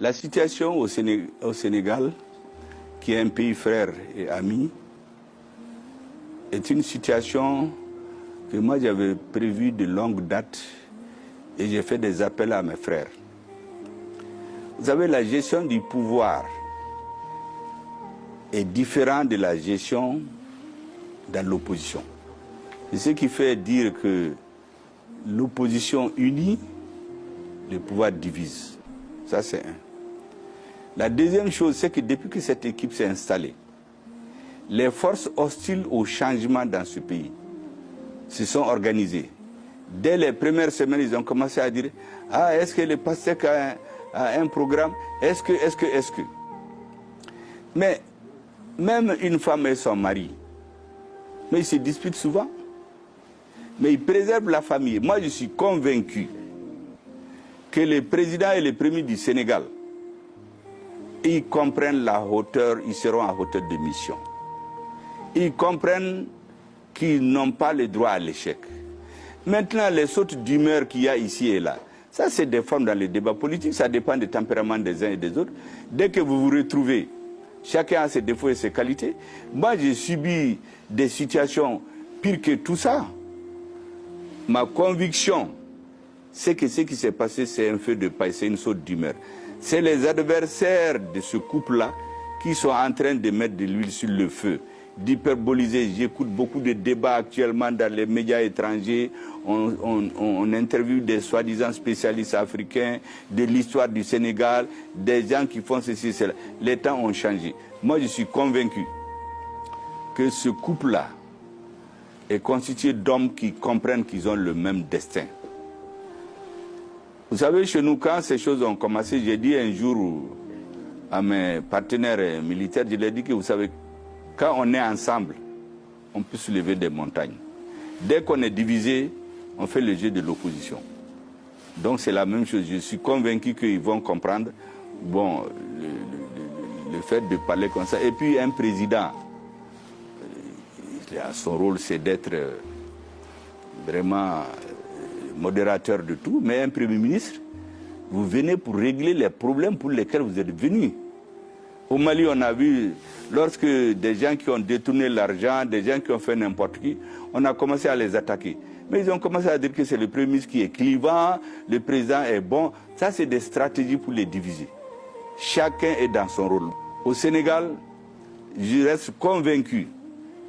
La situation au Sénégal, qui est un pays frère et ami, est une situation que moi j'avais prévue de longue date et j'ai fait des appels à mes frères. Vous savez, la gestion du pouvoir est différente de la gestion dans l'opposition. C'est ce qui fait dire que l'opposition unie, le pouvoir divise. Ça, c'est un. La deuxième chose, c'est que depuis que cette équipe s'est installée, les forces hostiles au changement dans ce pays se sont organisées. Dès les premières semaines, ils ont commencé à dire « Ah, est-ce que le PASTEF a un programme? Est-ce que... » Mais même une femme et son mari, mais ils se disputent souvent. Mais ils préservent la famille. Moi, je suis convaincu que le président et le premier du Sénégal, ils comprennent la hauteur, ils seront à hauteur de mission. Ils comprennent qu'ils n'ont pas le droit à l'échec. Maintenant, les sautes d'humeur qu'il y a ici et là, ça c'est des formes dans les débats politiques, ça dépend du tempérament des uns et des autres. Dès que vous vous retrouvez, chacun a ses défauts et ses qualités. Moi, j'ai subi des situations pires que tout ça. Ma conviction, c'est que ce qui s'est passé, c'est un feu de paille, c'est une saute d'humeur. C'est les adversaires de ce couple-là qui sont en train de mettre de l'huile sur le feu, d'hyperboliser. J'écoute beaucoup de débats actuellement dans les médias étrangers. On interviewe des soi-disant spécialistes africains, de l'histoire du Sénégal, des gens qui font ceci, cela. Les temps ont changé. Moi, je suis convaincu que ce couple-là est constitué d'hommes qui comprennent qu'ils ont le même destin. Vous savez, chez nous, quand ces choses ont commencé, j'ai dit un jour à mes partenaires militaires, je leur ai dit que vous savez, quand on est ensemble, on peut soulever des montagnes. Dès qu'on est divisé, on fait le jeu de l'opposition. Donc c'est la même chose. Je suis convaincu qu'ils vont comprendre bon, le fait de parler comme ça. Et puis un président, son rôle c'est d'être vraiment modérateur de tout, mais un Premier ministre, vous venez pour régler les problèmes pour lesquels vous êtes venus. Au Mali, on a vu, lorsque des gens qui ont détourné l'argent, des gens qui ont fait n'importe qui, on a commencé à les attaquer. Mais ils ont commencé à dire que c'est le Premier ministre qui est clivant, le président est bon. Ça, c'est des stratégies pour les diviser. Chacun est dans son rôle. Au Sénégal, je reste convaincu.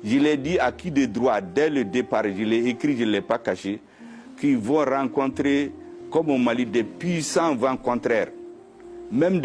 Je l'ai dit à qui de droit dès le départ, je l'ai écrit, je ne l'ai pas caché, qu'ils vont rencontrer, comme au Mali, des puissants vents contraires. Même